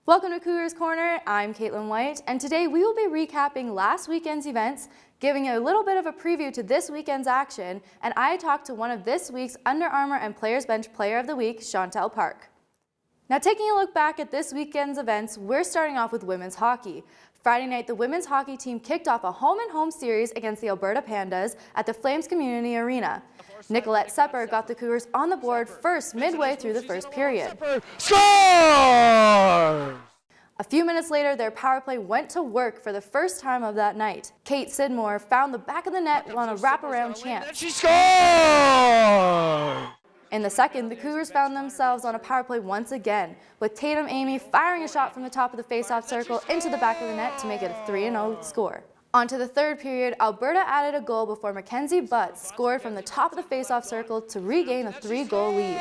Welcome to Cougars Corner. I'm Caitlin White, and today we will be recapping last weekend's events, giving a little bit of a preview to this weekend's action, and I talked to one of this week's Under Armour and Players Bench Player of the Week, Chantel Park. Now, taking a look back at this weekend's events, we're starting off with women's hockey. Friday night, the women's hockey team kicked off a home-and-home series against the Alberta Pandas at the Flames Community Arena. Nicolette Sepper got the Cougars on the board first midway through the first period. Scores! A few minutes later, their power play went to work for the first time of that night. Kate Sidmore found the back of the net on a wraparound chance. She scored! In the second, the Cougars found themselves on a power play once again, with Tatum Amy firing a shot from the top of the face-off circle into the back of the net to make it a 3-0 score. On to the third period, Alberta added a goal before Mackenzie Butts scored from the top of the face-off circle to regain a 3-goal lead.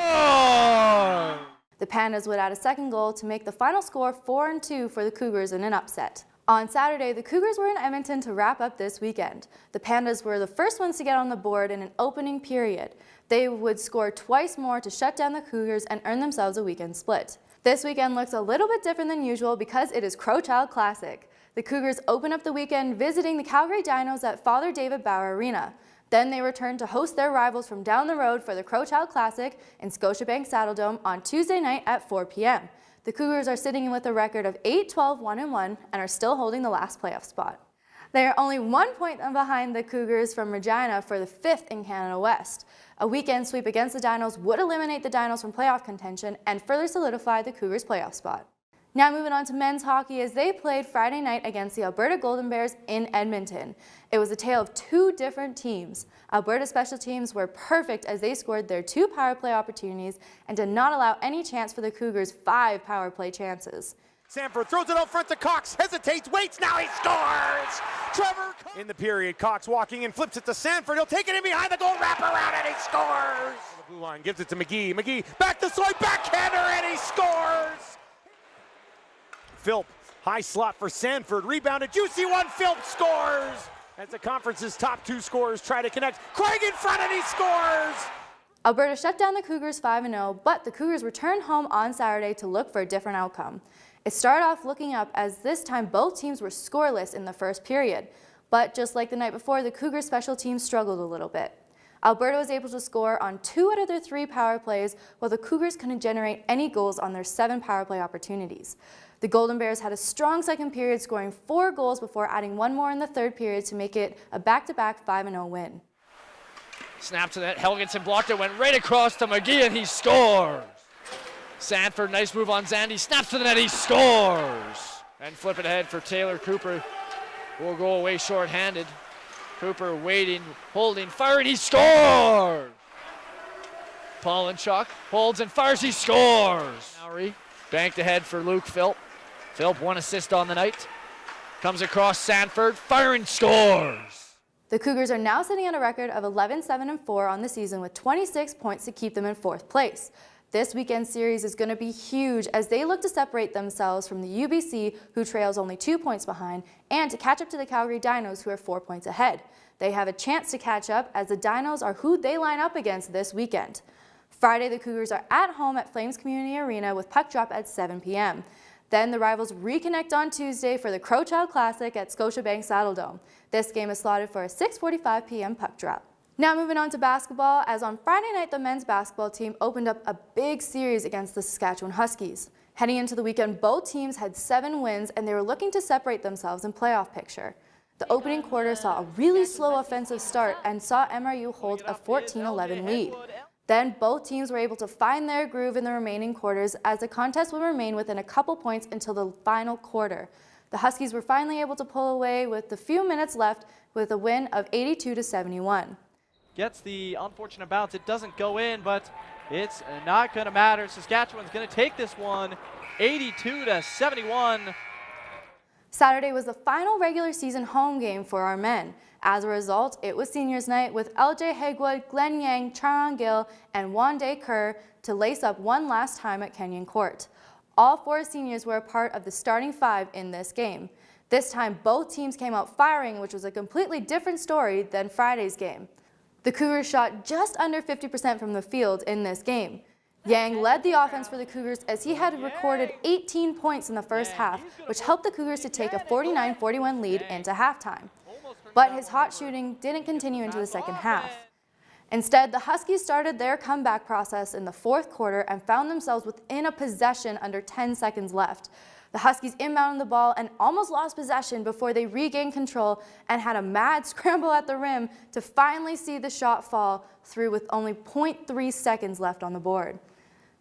The Pandas would add a second goal to make the final score 4-2 for the Cougars in an upset. On Saturday, the Cougars were in Edmonton to wrap up this weekend. The Pandas were the first ones to get on the board in an opening period. They would score twice more to shut down the Cougars and earn themselves a weekend split. This weekend looks a little bit different than usual because it is Crowchild Classic. The Cougars open up the weekend visiting the Calgary Dinos at Father David Bauer Arena. Then they return to host their rivals from down the road for the Crowchild Classic in Scotiabank Saddledome on Tuesday night at 4 p.m. The Cougars are sitting with a record of 8-12-1-1 and are still holding the last playoff spot. They are only 1 point behind the Cougars from Regina for the 5th in Canada West. A weekend sweep against the Dinos would eliminate the Dinos from playoff contention and further solidify the Cougars' playoff spot. Now moving on to men's hockey as they played Friday night against the Alberta Golden Bears in Edmonton. It was a tale of two different teams. Alberta special teams were perfect as they scored their 2 power play opportunities and did not allow any chance for the Cougars' 5 power play chances. Sanford throws it out front to Cox, hesitates, waits, now he scores! Trevor in the period, Cox walking in, flips it to Sanford, he'll take it in behind the goal, wrap around, and he scores! The blue line gives it to McGee, McGee back to Soy, backhander, and he scores! Philp, high slot for Sanford, rebounded, juicy one, Philp scores! As the conference's top 2 scorers try to connect, Craig in front and he scores! Alberta shut down the Cougars 5-0, but the Cougars returned home on Saturday to look for a different outcome. It started off looking up as this time both teams were scoreless in the first period, but just like the night before, the Cougars special teams struggled a little bit. Alberta was able to score on 2 out of their 3 power plays, while the Cougars couldn't generate any goals on their 7 power play opportunities. The Golden Bears had a strong second period, scoring 4 goals before adding 1 more in the third period to make it a back-to-back 5-0 win. Snap to that, Helgensen blocked it, went right across to McGee, and he scores! Sanford, nice move on Zandy, snaps to the net, he scores! And flip it ahead for Taylor. Cooper will go away short-handed. Cooper waiting, holding, firing, he scores! Paulinchuk holds and fires, he scores! Lowry banked ahead for Luke Philp. Philp 1 assist on the night. Comes across Sanford, firing, scores! The Cougars are now sitting at a record of 11-7-4 on the season with 26 points to keep them in 4th place. This weekend series is going to be huge as they look to separate themselves from the UBC, who trails only 2 points behind, and to catch up to the Calgary Dinos, who are 4 points ahead. They have a chance to catch up as the Dinos are who they line up against this weekend. Friday, the Cougars are at home at Flames Community Arena with puck drop at 7 p.m. Then the rivals reconnect on Tuesday for the Crowchild Classic at Scotiabank Saddledome. This game is slotted for a 6:45 p.m. puck drop. Now moving on to basketball, as on Friday night the men's basketball team opened up a big series against the Saskatchewan Huskies. Heading into the weekend, both teams had 7 wins and they were looking to separate themselves in playoff picture. The opening quarter saw a really slow offensive start and saw MRU hold a 14-11 lead. Then both teams were able to find their groove in the remaining quarters as the contest would remain within a couple points until the final quarter. The Huskies were finally able to pull away with the few minutes left with a win of 82-71. Gets the unfortunate bounce. It doesn't go in, but it's not going to matter. Saskatchewan's going to take this one 82-71. Saturday was the final regular season home game for our men. As a result, it was seniors night with LJ Hegwood, Glenn Yang, Charon Gill, and Wande Kerr to lace up one last time at Kenyon Court. All 4 seniors were a part of the starting 5 in this game. This time, both teams came out firing, which was a completely different story than Friday's game. The Cougars shot just under 50% from the field in this game. Yang led the offense for the Cougars as he had recorded 18 points in the first half, which helped the Cougars to take a 49-41 lead into halftime. But his hot shooting didn't continue into the second half. Instead, the Huskies started their comeback process in the fourth quarter and found themselves within a possession under 10 seconds left. The Huskies inbounded the ball and almost lost possession before they regained control and had a mad scramble at the rim to finally see the shot fall through with only 0.3 seconds left on the board.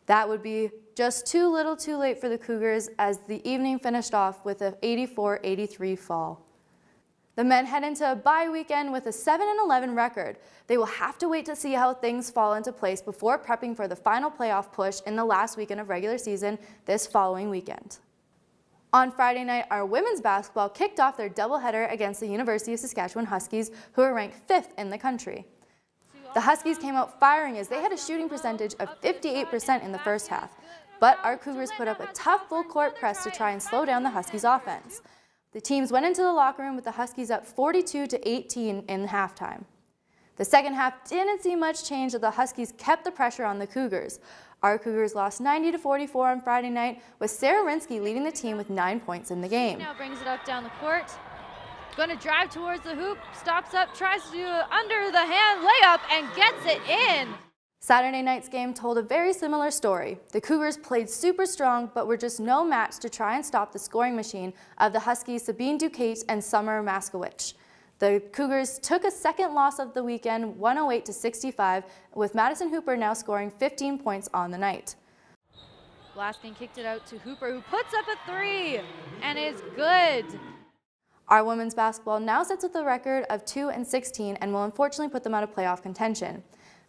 That would be just too little too late for the Cougars as the evening finished off with an 84-83 fall. The men head into a bye weekend with a 7-11 record. They will have to wait to see how things fall into place before prepping for the final playoff push in the last weekend of regular season this following weekend. On Friday night, our women's basketball kicked off their doubleheader against the University of Saskatchewan Huskies, who are ranked 5th in the country. The Huskies came out firing as they had a shooting percentage of 58% in the first half, but our Cougars put up a tough full-court press to try and slow down the Huskies' offense. The teams went into the locker room with the Huskies up 42-18 in halftime. The second half didn't see much change as the Huskies kept the pressure on the Cougars. Our Cougars lost 90-44 on Friday night, with Sarah Rinsky leading the team with 9 points in the game. Now brings it up down the court. Going to drive towards the hoop, stops up, tries to do an under the hand layup and gets it in. Saturday night's game told a very similar story. The Cougars played super strong, but were just no match to try and stop the scoring machine of the Huskies Sabine Duquette and Summer Maskowicz. The Cougars took a second loss of the weekend, 108-65, with Madison Hooper now scoring 15 points on the night. Blaskin kicked it out to Hooper, who puts up a three and is good. Our women's basketball now sits with a record of 2-16 and will unfortunately put them out of playoff contention.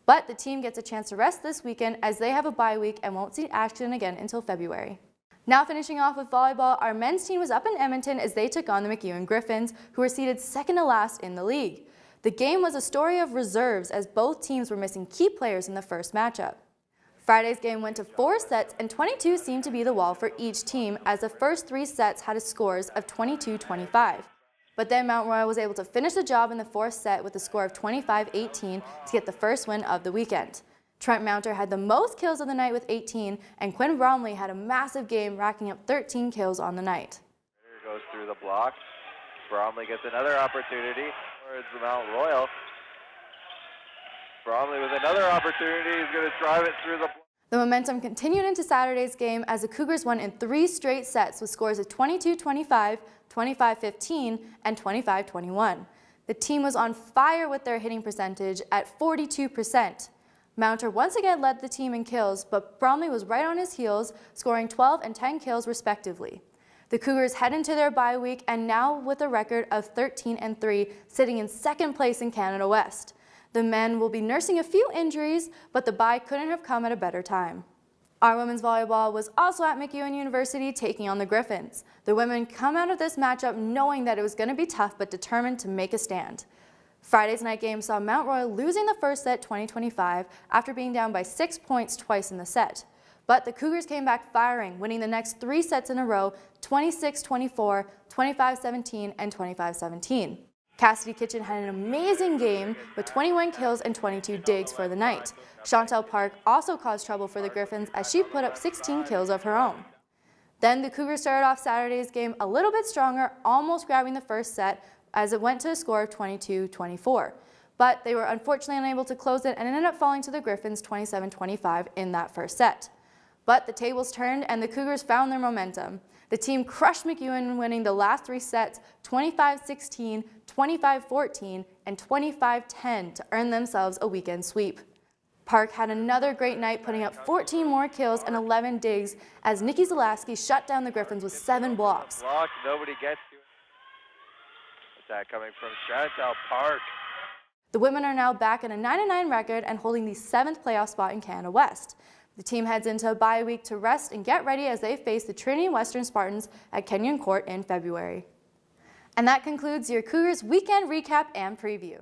But the team gets a chance to rest this weekend as they have a bye week and won't see action again until February. Now finishing off with volleyball, our men's team was up in Edmonton as they took on the MacEwan Griffins, who were seated second to last in the league. The game was a story of reserves as both teams were missing key players in the first matchup. Friday's game went to 4 sets and 22 seemed to be the wall for each team as the first 3 sets had scores of 22-25. But then Mount Royal was able to finish the job in the fourth set with a score of 25-18 to get the first win of the weekend. Trent Mounter had the most kills of the night with 18, and Quinn Bromley had a massive game, racking up 13 kills on the night. Goes through the block. Bromley gets another opportunity towards the Mount Royal. Bromley with another opportunity is going to drive it through the block. The momentum continued into Saturday's game as the Cougars won in 3 straight sets with scores of 22-25, 25-15, and 25-21. The team was on fire with their hitting percentage at 42%. Mounter once again led the team in kills, but Bromley was right on his heels, scoring 12 and 10 kills respectively. The Cougars head into their bye week and now with a record of 13-3, sitting in second place in Canada West. The men will be nursing a few injuries, but the bye couldn't have come at a better time. Our women's volleyball was also at MacEwan University taking on the Griffins. The women come out of this matchup knowing that it was going to be tough but determined to make a stand. Friday's night game saw Mount Royal losing the first set 20-25 after being down by 6 points twice in the set. But the Cougars came back firing, winning the next 3 sets in a row, 26-24, 25-17, and 25-17. Cassidy Kitchen had an amazing game with 21 kills and 22 digs for the night. Chantel Park also caused trouble for the Griffins as she put up 16 kills of her own. Then the Cougars started off Saturday's game a little bit stronger, almost grabbing the first set, as it went to a score of 22-24. But they were unfortunately unable to close it and ended up falling to the Griffins 27-25 in that first set. But the tables turned and the Cougars found their momentum. The team crushed MacEwan, winning the last 3 sets 25-16, 25-14, and 25-10 to earn themselves a weekend sweep. Park had another great night, putting up 14 more kills and 11 digs as Nikki Zalaski shut down the Griffins with 7 blocks. Block, nobody gets to it. Attack coming from Chantel Park. The women are now back at a 9-9 record and holding the 7th playoff spot in Canada West. The team heads into a bye week to rest and get ready as they face the Trinity Western Spartans at Kenyon Court in February. And that concludes your Cougars weekend recap and preview.